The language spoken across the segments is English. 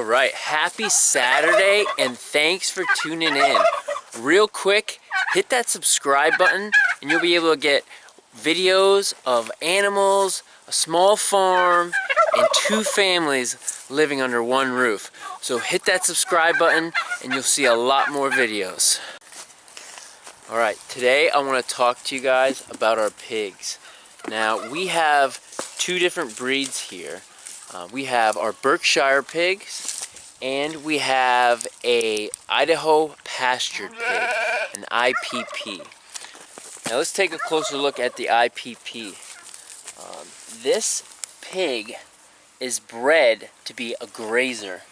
Alright, happy Saturday and thanks for tuning in. Real quick, hit that subscribe button and you'll be able to get videos of animals, a small farm, and 2 families living under one roof. So hit that subscribe button and you'll see a lot more videos. Alright, today I want to talk to you guys about our pigs. Now, we have 2 different breeds here. We have our Berkshire pigs, and we have a Idaho Pasture pig, an IPP. Now let's take a closer look at the IPP. This pig is bred to be a grazer.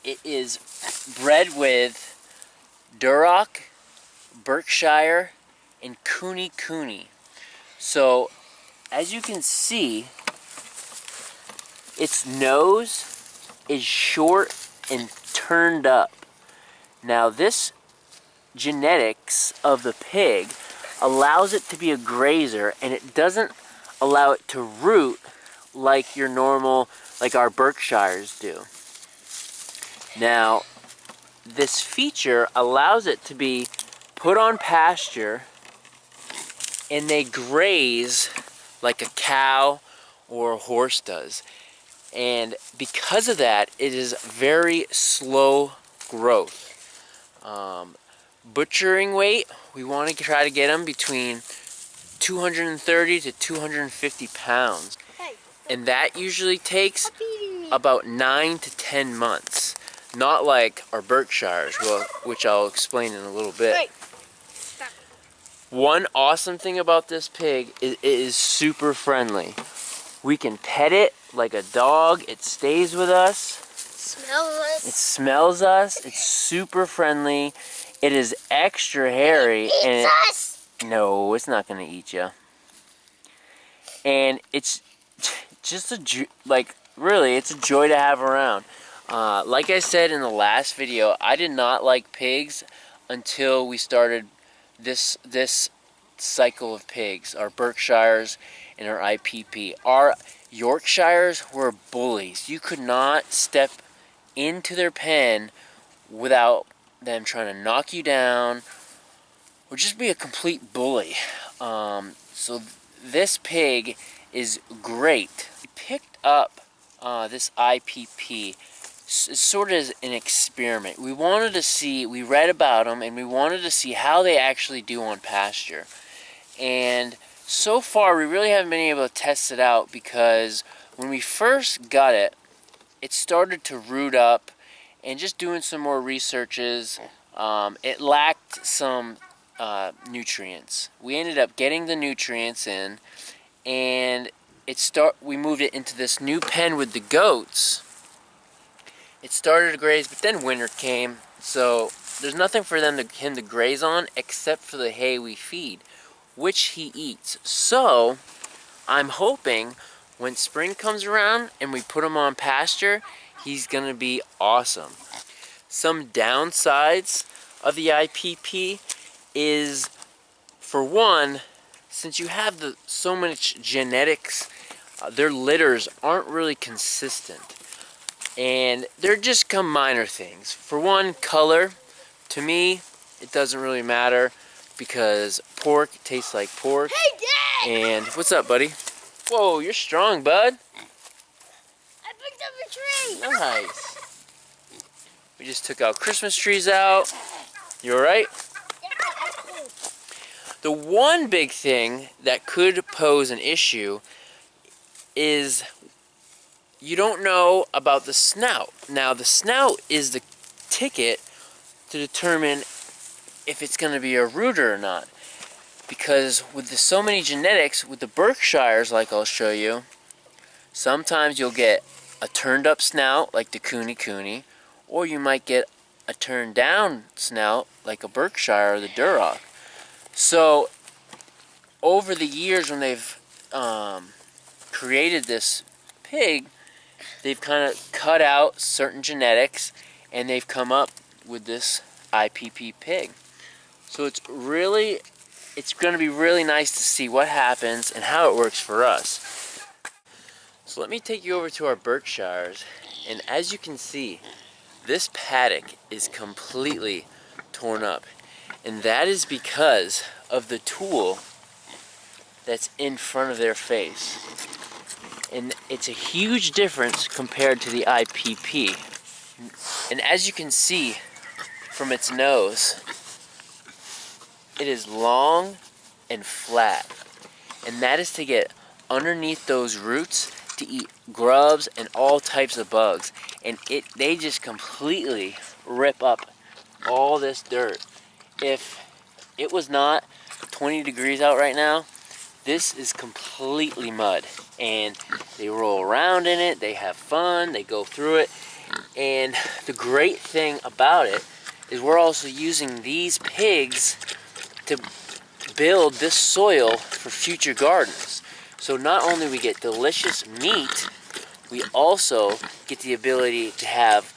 It is bred with Duroc, Berkshire, and Cooney. So, as you can see, its nose is short and turned up. Now this genetics of the pig allows it to be a grazer, and it doesn't allow it to root like your normal, like our Berkshires do. Now, this feature allows it to be put on pasture and they graze like a cow or a horse does. And because of that, it is very slow growth. Butchering weight, we want to try to get them between 230 to 250 pounds. And that usually takes about 9 to 10 months. Not like our Berkshires, which I'll explain in a little bit. One awesome thing about this pig is it is super friendly. We can pet it like a dog. It stays with us. It smells us. It's super friendly. It is extra hairy. It eats us. No, it's not going to eat you. And it's just really, it's a joy to have around. Like I said in the last video, I did not like pigs until we started this cycle of pigs, our Berkshires and our IPP. Our Yorkshires were bullies. You could not step into their pen without them trying to knock you down or just be a complete bully. So this pig is great. We picked up this IPP sort of as an experiment. We wanted to see, we read about them and we wanted to see how they actually do on pasture. And so far, we really haven't been able to test it out because when we first got it, it started to root up, and just doing some more researches, it lacked some nutrients. We ended up getting the nutrients in, and we moved it into this new pen with the goats. It started to graze, but then winter came, so there's nothing for him to graze on except for the hay we feed, which he eats. So I'm hoping when spring comes around and we put him on pasture, he's gonna be awesome. Some downsides of the IPP is, for one, since you have so much genetics, their litters aren't really consistent. And they're just minor things. For one, color. To me, it doesn't really matter because pork tastes like pork. Hey, Dad! And what's up, buddy? Whoa, you're strong, bud. I picked up a tree. Nice. We just took our Christmas trees out. You alright? Yeah, that's cool. The one big thing that could pose an issue is you don't know about the snout. Now, the snout is the ticket to determine if it's going to be a rooter or not. Because with so many genetics, with the Berkshires, like I'll show you, sometimes you'll get a turned up snout, like the Cooney, or you might get a turned down snout, like a Berkshire or the Duroc. So, over the years when they've created this pig, they've kind of cut out certain genetics and they've come up with this IPP pig. So it's going to be really nice to see what happens and how it works for us. So let me take you over to our Berkshires And as you can see, this paddock is completely torn up. And that is because of the tool that's in front of their face. And it's a huge difference compared to the IPP. And as you can see from its nose, it is long and flat. And that is to get underneath those roots to eat grubs and all types of bugs. And they just completely rip up all this dirt. If it was not 20 degrees out right now, this is completely mud. And they roll around in it, they have fun, they go through it. And the great thing about it is we're also using these pigs to build this soil for future gardens. So not only we get delicious meat, we also get the ability to have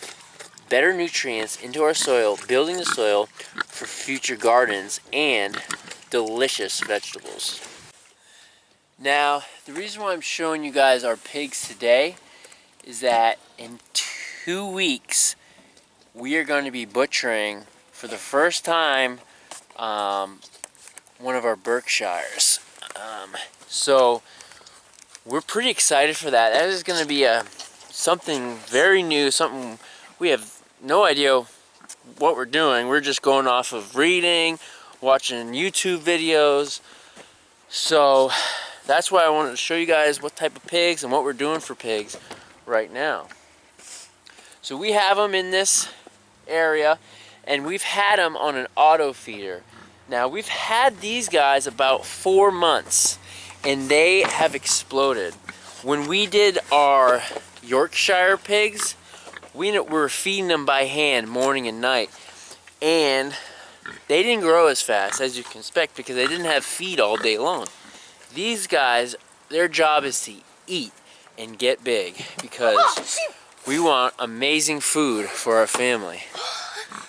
better nutrients into our soil, building the soil for future gardens and delicious vegetables. Now, the reason why I'm showing you guys our pigs today is that in 2 weeks, we are going to be butchering for the first time one of our Berkshires. So we're pretty excited for that. That is going to be something very new, something we have no idea what we're doing. We're just going off of reading, watching YouTube videos. So that's why I wanted to show you guys what type of pigs and what we're doing for pigs right now. So we have them in this area, and we've had them on an auto feeder. Now we've had these guys about 4 months, and they have exploded. When we did our Yorkshire pigs, we were feeding them by hand morning and night, and they didn't grow as fast as you can expect because they didn't have feed all day long. These guys, their job is to eat and get big because we want amazing food for our family.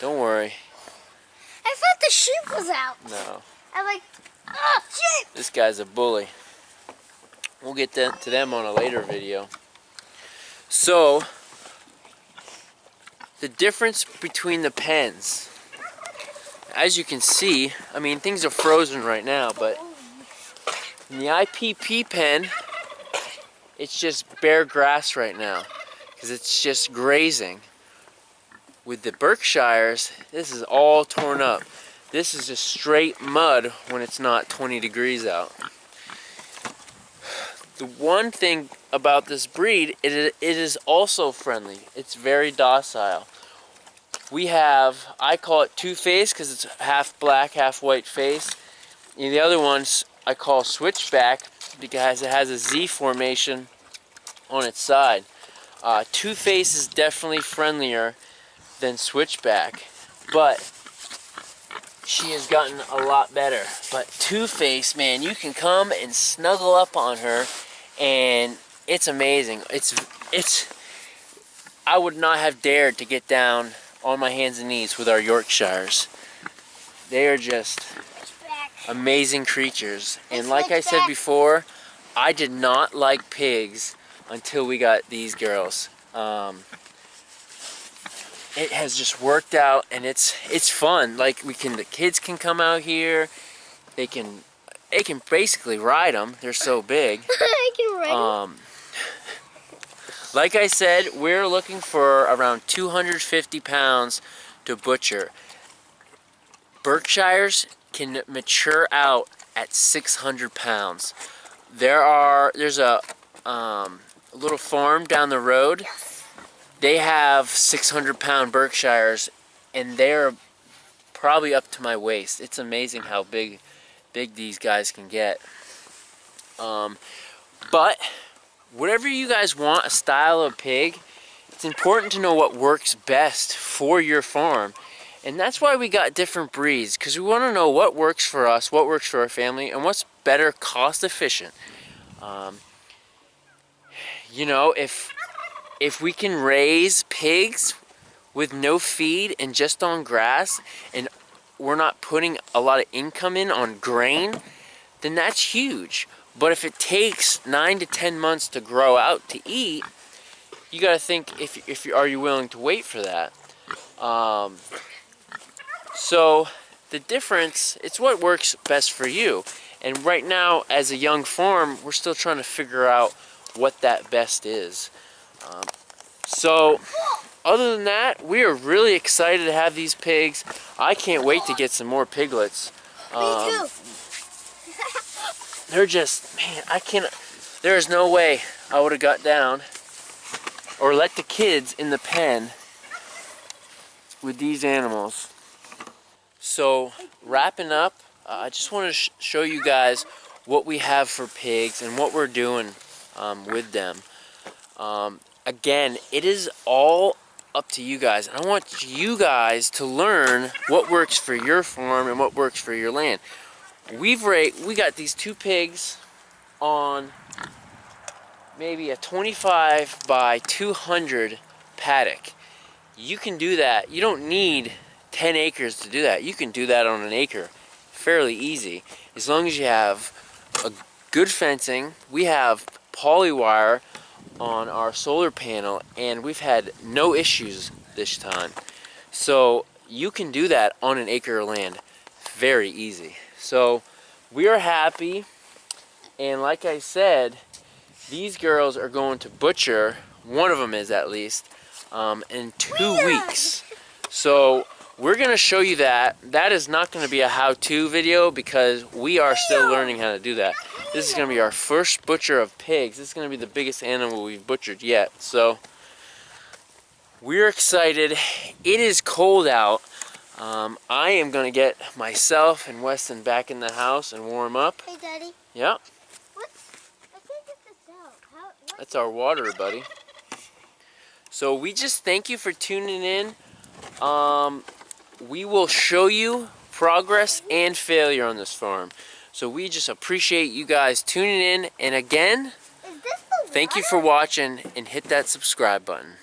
Don't worry. I thought the sheep was out. No. I'm like, oh, sheep! This guy's a bully. We'll get to them on a later video. So, the difference between the pens. As you can see, I mean, things are frozen right now, but in the IPP pen, it's just bare grass right now because it's just grazing. With the Berkshires, this is all torn up. This is just straight mud when it's not 20 degrees out. The one thing about this breed, it is also friendly. It's very docile. We have, I call it two-faced because it's half black, half white face. And the other ones I call switchback because it has a Z formation on its side. Two-face is definitely friendlier than switchback, but she has gotten a lot better. But two-face, man, you can come and snuggle up on her, and it's amazing. It's. I would not have dared to get down on my hands and knees with our Yorkshires. They are just amazing creatures. And like I said before, I did not like pigs until we got these girls. It has just worked out, and it's fun. Like the kids can come out here. They can basically ride them. They're so big. I can ride them. Like I said, we're looking for around 250 pounds to butcher. Berkshires can mature out at 600 pounds. There's a little farm down the road. They have 600-pound Berkshires, and they're probably up to my waist. It's amazing how big these guys can get. But whatever you guys want, a style of pig, it's important to know what works best for your farm. And that's why we got different breeds, because we want to know what works for us, what works for our family, and what's better cost efficient. You know, if we can raise pigs with no feed and just on grass, and we're not putting a lot of income in on grain, then that's huge. But if it takes 9 to 10 months to grow out to eat, you got to think if you are you willing to wait for that. So the difference, it's what works best for you. And right now, as a young farm, we're still trying to figure out what that best is. So other than that, we are really excited to have these pigs. I can't wait to get some more piglets. Me too. They're just, man, I can't, there is no way I would have got down or let the kids in the pen with these animals. So wrapping up, I just want to show you guys what we have for pigs and what we're doing with them. Again, it is all up to you guys. I want you guys to learn what works for your farm and what works for your land. We got these 2 pigs on maybe a 25 by 200 paddock. You can do that. You don't need 10 acres to do that. You can do that on an acre fairly easy, as long as you have a good fencing. We have polywire on our solar panel, and we've had no issues this time. So you can do that on an acre of land very easy. So we are happy, and like I said, these girls are going to butcher, one of them is at least, in 2 weeks. So we're going to show you that. That is not going to be a how-to video because we are still learning how to do that. This is going to be our first butcher of pigs. This is going to be the biggest animal we've butchered yet. So we're excited. It is cold out. I am going to get myself and Weston back in the house and warm up. Hey, Daddy. Yeah. I can't get this out. That's our water, buddy. So we just thank you for tuning in. We will show you progress and failure on this farm. So we just appreciate you guys tuning in. And again, thank you for watching and hit that subscribe button.